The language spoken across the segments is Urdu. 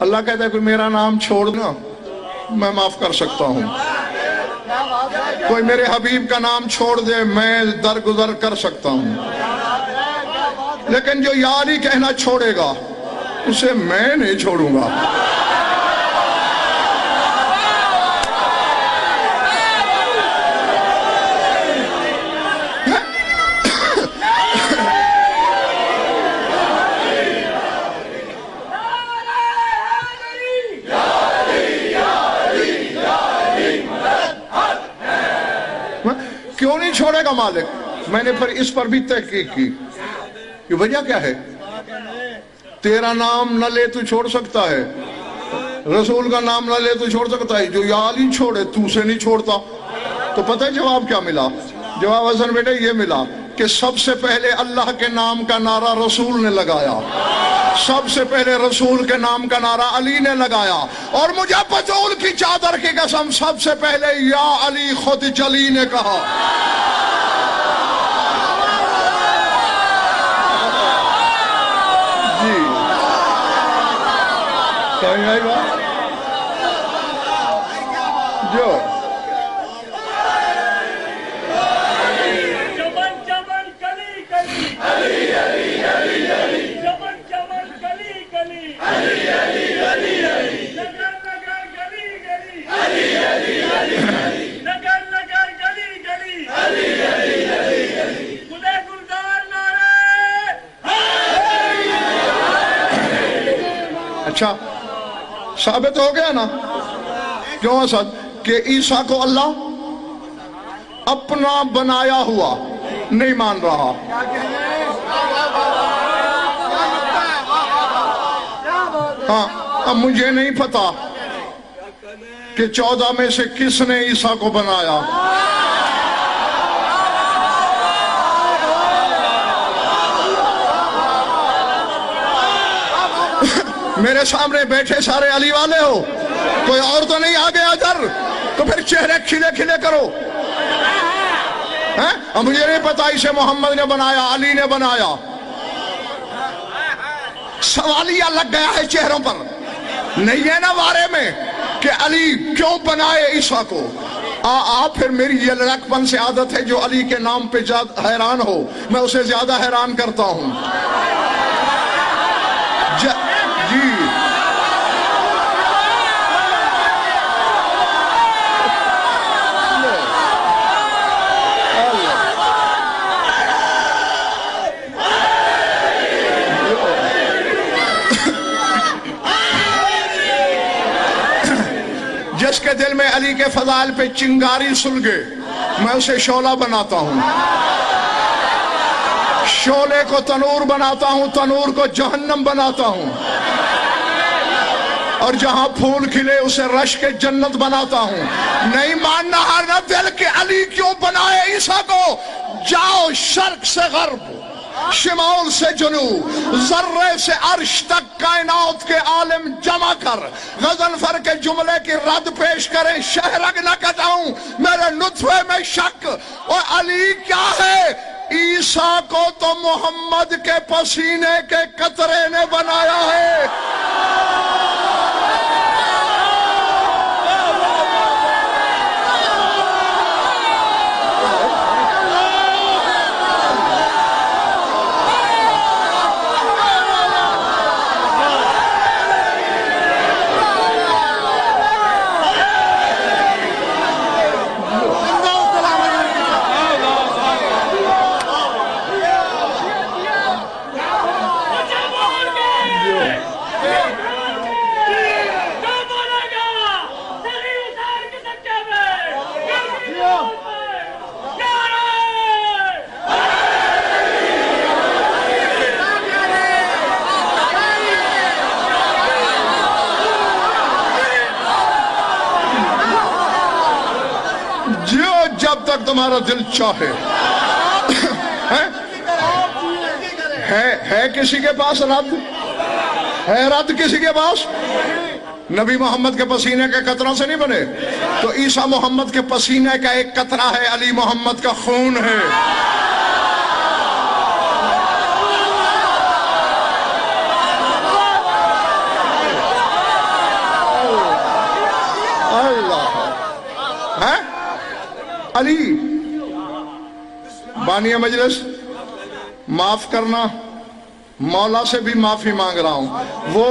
اللہ کہتا ہے کوئی میرا نام چھوڑ نا میں معاف کر سکتا ہوں، کوئی میرے حبیب کا نام چھوڑ دے میں درگزر کر سکتا ہوں، لیکن جو یا علی کہنا چھوڑے گا اسے میں نہیں چھوڑوں گا۔ کیوں نہیں چھوڑے گا مالک؟ میں نے پھر اس پر بھی تحقیق کی کہ وجہ کیا ہے؟ تیرا نام نہ لے تو چھوڑ سکتا ہے، رسول کا نام نہ لے تو چھوڑ سکتا ہے، جو یا علی چھوڑے تو سے نہیں چھوڑتا۔ تو پتہ ہے جواب کیا ملا؟ جواب حسن بیٹے یہ ملا کہ سب سے پہلے اللہ کے نام کا نعرہ رسول نے لگایا، سب سے پہلے رسول کے نام کا نعرہ علی نے لگایا، اور مجھے بطول کی چادر کی قسم سب سے پہلے یا علی خود جلی نے کہا۔ جی کہیں آئی بات جو اچھا ثابت ہو گیا نا کیوں اسد کہ عیسیٰ کو اللہ اپنا بنایا ہوا نہیں مان رہا۔ ہاں اب مجھے نہیں پتا کہ 14 میں سے کس نے عیسیٰ کو بنایا، میرے سامنے بیٹھے سارے علی والے ہو، کوئی اور تو نہیں آگے ادھر، تو پھر چہرے کھلے کھلے کرو۔ اب مجھے نہیں پتا اسے محمد نے بنایا علی نے بنایا، سوالیہ لگ گیا ہے چہروں پر، نہیں ہے نا بارے میں کہ علی کیوں بنائے عیسیٰ کو۔ پھر میری یہ لڑک پن سے عادت ہے جو علی کے نام پہ حیران ہو میں اسے زیادہ حیران کرتا ہوں۔ جی جس کے دل میں علی کے فضائل پہ چنگاری سلگے میں اسے شعلہ بناتا ہوں، شعلے کو تنور بناتا ہوں، تنور کو جہنم بناتا ہوں، اور جہاں پھول کھلے اسے رشک جنت بناتا ہوں۔ نہیں ماننا ہارنا دل کہ علی کیوں بنائے عیسیٰ کو؟ جاؤ شرق سے غرب، شمال سے جنوب، ذرے سے عرش تک کائنات کے عالم جمع کر غضنفر کے جملے کی رد پیش کریں، شہرگ نہ کٹاؤں میرے نطفے میں شک۔ اور علی کیا ہے؟ عیسیٰ کو تو محمد کے پسینے کے قطرے نے بنایا ہے۔ جب تک تمہارا دل چاہے ہے کسی کے پاس رد؟ ہے رد کسی کے پاس؟ نبی محمد کے پسینے کے قطروں سے نہیں بنے، تو عیسیٰ محمد کے پسینے کا ایک قطرہ ہے، علی محمد کا خون ہے۔ علی بانی مجلس معاف کرنا، مولا سے بھی معافی مانگ رہا ہوں، وہ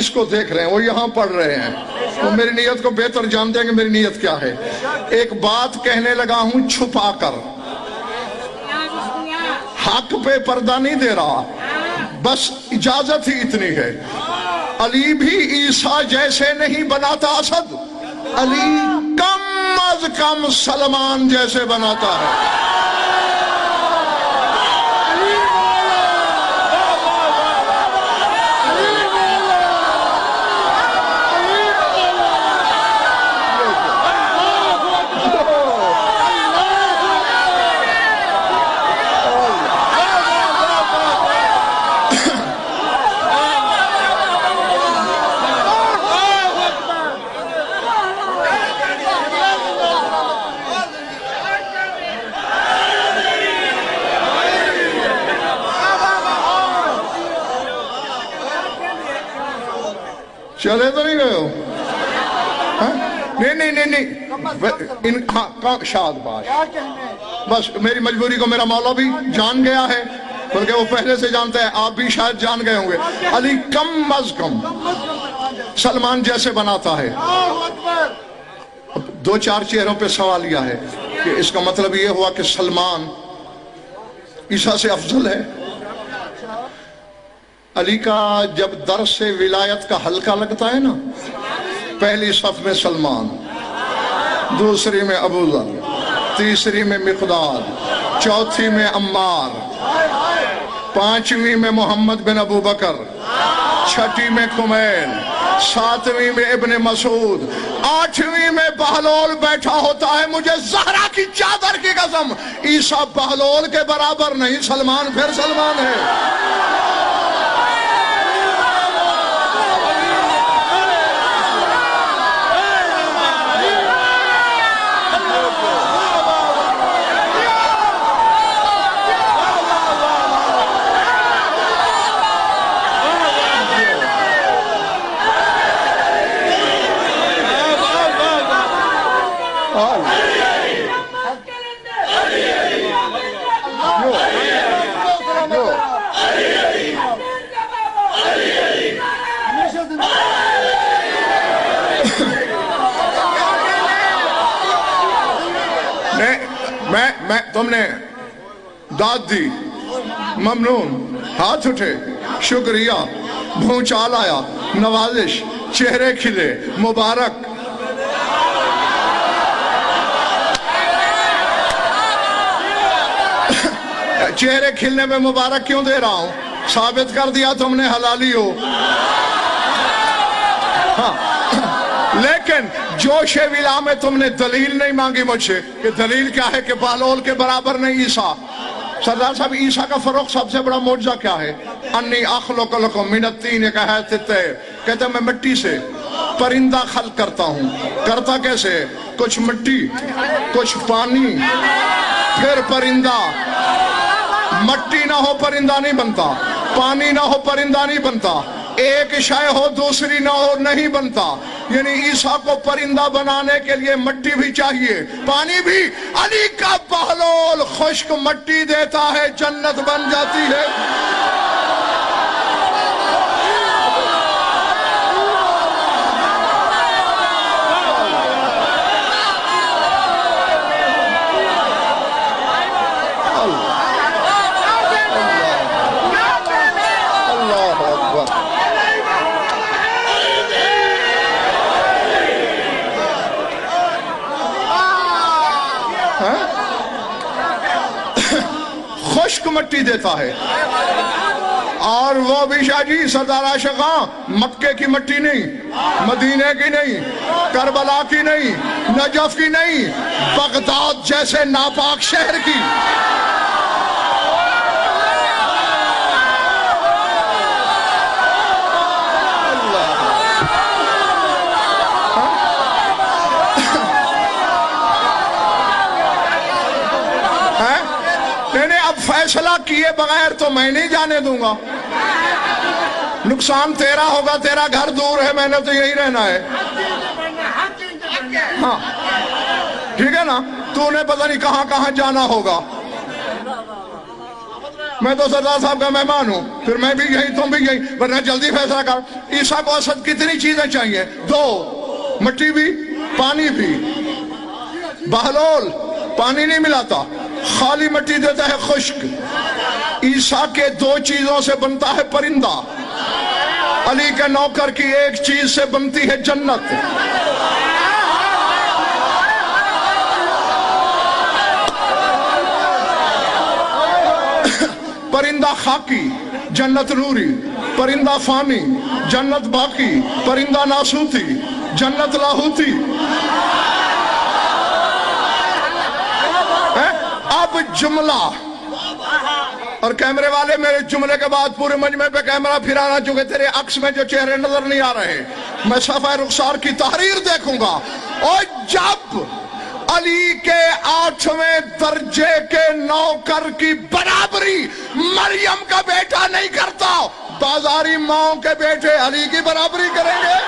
اس کو دیکھ رہے ہیں، وہ یہاں پڑھ رہے ہیں، وہ میری نیت کو بہتر جانتے ہیں کہ میری نیت کیا ہے۔ ایک بات کہنے لگا ہوں چھپا کر، حق پہ پردہ نہیں دے رہا، بس اجازت ہی اتنی ہے۔ علی بھی عیسیٰ جیسے نہیں بناتا اسد، علی کم از کم سلمان جیسے بناتا ہے۔ چلے تو نہیں گئے ہو؟ نہیں، ہاں شاد باش، بس میری مجبوری کو میرا مولا بھی جان گیا ہے، بلکہ وہ پہلے سے جانتا ہے، آپ بھی شاید جان گئے ہوں گے۔ علی کم از کم سلمان جیسے بناتا ہے۔ دو چار چہروں پہ سوال یہ ہے کہ اس کا مطلب یہ ہوا کہ سلمان عیسیٰ سے افضل ہے۔ علی کا جب درس سے ولایت کا حلقہ لگتا ہے نا، پہلی صف میں سلمان، دوسری میں ابو ذر، تیسری میں مقداد، چوتھی میں عمار، پانچویں میں محمد بن ابو بکر، چھٹی میں کمیل، ساتویں میں ابن مسعود، آٹھویں میں بہلول بیٹھا ہوتا ہے۔ مجھے زہرا کی چادر کی قسم، عیسیٰ بہلول کے برابر نہیں، سلمان پھر سلمان ہے۔ تم نے داد دی، ممنون، ہاتھ اٹھے، شکریہ، بھونچال آیا، نوازش، چہرے کھلے، مبارک۔ چہرے کھلنے میں مبارک کیوں دے رہا ہوں؟ ثابت کر دیا تم نے حلالی ہو۔ ہاں، لیکن جوش ولا میں تم نے دلیل نہیں مانگی مجھ سے کہ دلیل کیا ہے کہ بہلول کے برابر نہیں عیسیٰ۔ سردار صاحب، عیسیٰ کا فروغ سب سے بڑا معجزہ کیا ہے؟ انی اخلق لکم من الطین کہیت الطیر، کہتے ہیں میں مٹی سے پرندہ خلق کرتا ہوں۔ کرتا کیسے؟ کچھ مٹی، کچھ پانی، پھر پرندہ۔ مٹی نہ ہو پرندہ نہیں بنتا، پانی نہ ہو پرندہ نہیں بنتا، ایک شے ہو دوسری نہ ہو نہیں بنتا۔ یعنی عیسیٰ کو پرندہ بنانے کے لیے مٹی بھی چاہیے، پانی بھی۔ علی کا بہلول خشک مٹی دیتا ہے، جنت بن جاتی ہے۔ خشک مٹی دیتا ہے، اور وہ بھی شاہ جی سردار عاشقاں مکے کی مٹی نہیں، مدینے کی نہیں، کربلا کی نہیں، نجف کی نہیں، بغداد جیسے ناپاک شہر کی۔ فیصلہ کیے بغیر تو میں نہیں جانے دوں گا، نقصان تیرا ہوگا، تیرا گھر دور ہے، میں نے تو یہی رہنا ہے۔ ہاں ٹھیک ہے نا؟ تو نے پتہ نہیں کہاں کہاں جانا ہوگا. میں تو سردار صاحب کا مہمان ہوں, پھر میں بھی یہی تم بھی یہی, ورنہ جلدی فیصلہ کر. عیسیٰ کو اسد کتنی چیزیں چاہیے؟ 2, مٹی بھی پانی بھی. بہلول پانی نہیں ملاتا, خالی مٹی دیتا ہے خشک. عیسیٰ کے 2 چیزوں سے بنتا ہے پرندہ. علی کے نوکر کی 1 چیز سے بنتی ہے جنت. پرندہ خاکی, جنت نوری. پرندہ فانی, جنت باقی. پرندہ ناسوتی, جنت لاہوتی. اب جملہ, اور کیمرے والے میرے جملے کے بعد پورے مجمع پہ کیمرہ پھرانا, چونکہ تیرے عکس میں جو چہرے نظر نہیں آ رہے, میں صفحہ رخسار کی تحریر دیکھوں گا. اور جب علی کے 8ویں درجے کے نوکر کی برابری مریم کا بیٹا نہیں کرتا, بازاری ماؤں کے بیٹے علی کی برابری کریں گے.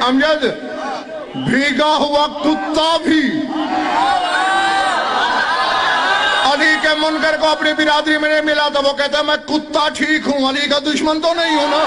امجد, بھیگا ہوا کتا بھی علی کے منکر کو اپنی برادری میں نہیں ملا, تو وہ کہتا ہے میں کتا ٹھیک ہوں, علی کا دشمن تو نہیں ہوں نا.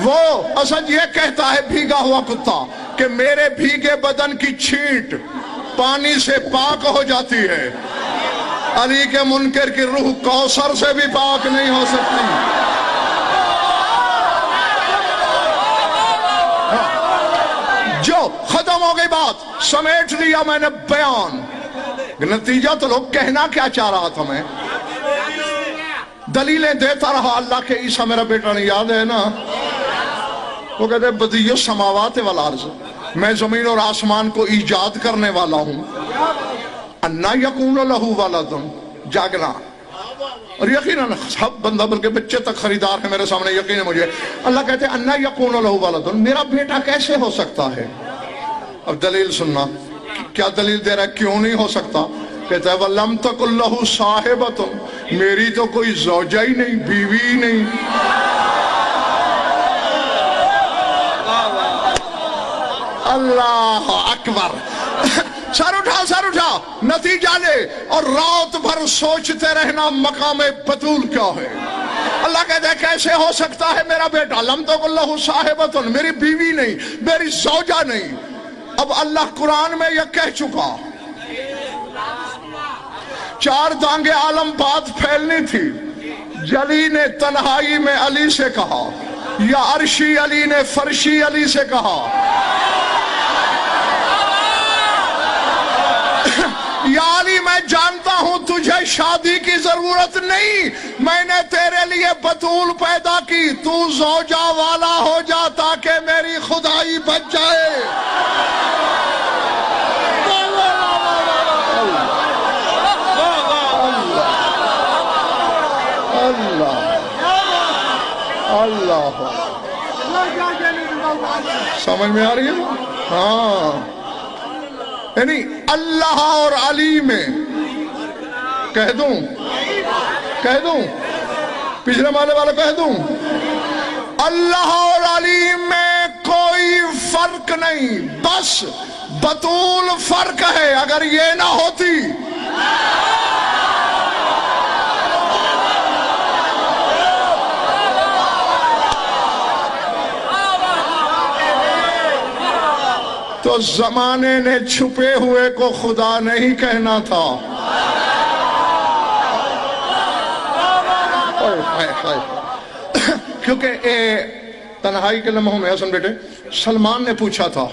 وہ اسد یہ کہتا ہے بھیگا ہوا کتا کہ میرے بھیگے بدن کی چھینٹ پانی سے پاک ہو جاتی ہے, علی کے منکر کی روح کوثر سے بھی پاک نہیں ہو سکتی. جو ختم ہو گئی بات, سمیٹ لیا میں نے بیان. نتیجہ تو لوگ کہنا کیا چاہ رہا تھا, میں دلیلیں دیتا رہا. اللہ کے عیسیٰ میرا بیٹا نہیں, یاد ہے نا, وہ کہتے ہیں بدیع السماوات والارض, میں زمین اور آسمان کو ایجاد کرنے والا ہوں. انا یکون لہ ولد, جاگنا. اور یقیناً سب بندہ بلکہ بچے تک خریدار ہیں میرے سامنے, یقین ہے مجھے. اللہ کہتے ہیں انا یکون لہ ولد, میرا بیٹا کیسے ہو سکتا ہے. اب دلیل سننا, کیا دلیل دے رہا ہے کیوں نہیں ہو سکتا. کہتا ہے وَلَمْ تَكُنْ لَهُ صَاحِبَةٌ, میری تو کوئی زوجہ ہی نہیں, بیوی ہی نہیں. اللہ اکبر. سر اٹھا نتیجہ لے اور رات بھر سوچتے رہنا مقام بطول کیا ہے. اللہ کہتے ہیں کیسے ہو سکتا ہے میرا بیٹا لم تکن لہ صاحبۃ، میری بیوی نہیں، میری زوجہ نہیں. اب اللہ قرآن میں یہ کہہ چکا. 4 دانگے عالم بات پھیلنی تھی. جلی نے تنہائی میں علی سے کہا، یا عرشی علی نے فرشی علی سے کہا، یا علی میں جانتا ہوں تجھے شادی کی ضرورت نہیں، میں نے تیرے لیے بطول پیدا کی، تو زوجہ والا ہو جا تاکہ میری خدائی بچ جائے. اللہ سمجھ میں آ رہی ہے؟ ہاں، یعنی اللہ اور علی میں کہہ دوں پچھلے مالے والا کہہ دوں، اللہ اور علی میں کوئی فرق نہیں، بس بطول فرق ہے. اگر یہ نہ ہوتی تو زمانے نے چھپے ہوئے کو خدا نہیں کہنا تھا. کیونکہ تنہائی کے لمحوں میں حسن بیٹے سلمان نے پوچھا تھا،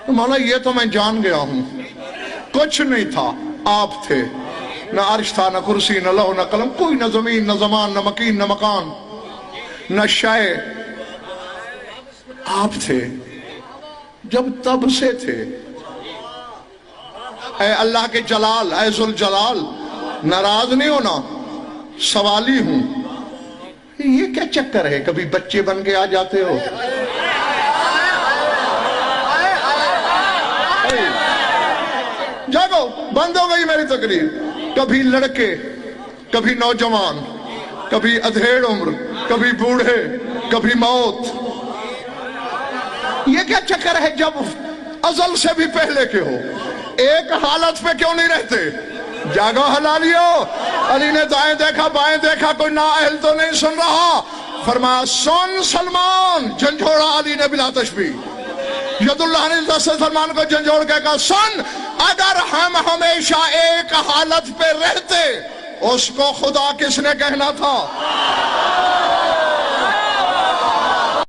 مولا یہ تو میں جان گیا ہوں کچھ نہیں تھا، آپ تھے. نہ عرش تھا، نہ کرسی، نہ لوح، نہ قلم، کوئی نہ زمین، نہ زمان، نہ مکین، نہ مکان، نہ شے. آپ تھے جب تب سے تھے. اے اللہ کے جلال، اے ذوالجلال، ناراض نہیں ہونا، سوالی ہوں. یہ کیا چکر ہے کبھی بچے بن کے آ جاتے ہو؟ جاگو، بند ہو گئی میری تقریر. کبھی لڑکے، کبھی نوجوان، کبھی ادھیڑ عمر، کبھی بوڑھے، کبھی موت. یہ کیا چکر ہے جب ازل سے بھی پہلے کے ہو؟ ایک حالت پہ کیوں نہیں رہتے؟ جاگو حلالیو. علی نے دائیں دیکھا بائیں دیکھا، کوئی نااہل تو نہیں سن رہا. فرمایا سن سلمان. جھنجھوڑا علی نے بلا تشبیہ. ید اللہ نے دست سلمان کو جھنجھوڑ کے کہا سن، اگر ہم ہمیشہ ایک حالت پہ رہتے اس کو خدا کس نے کہنا تھا؟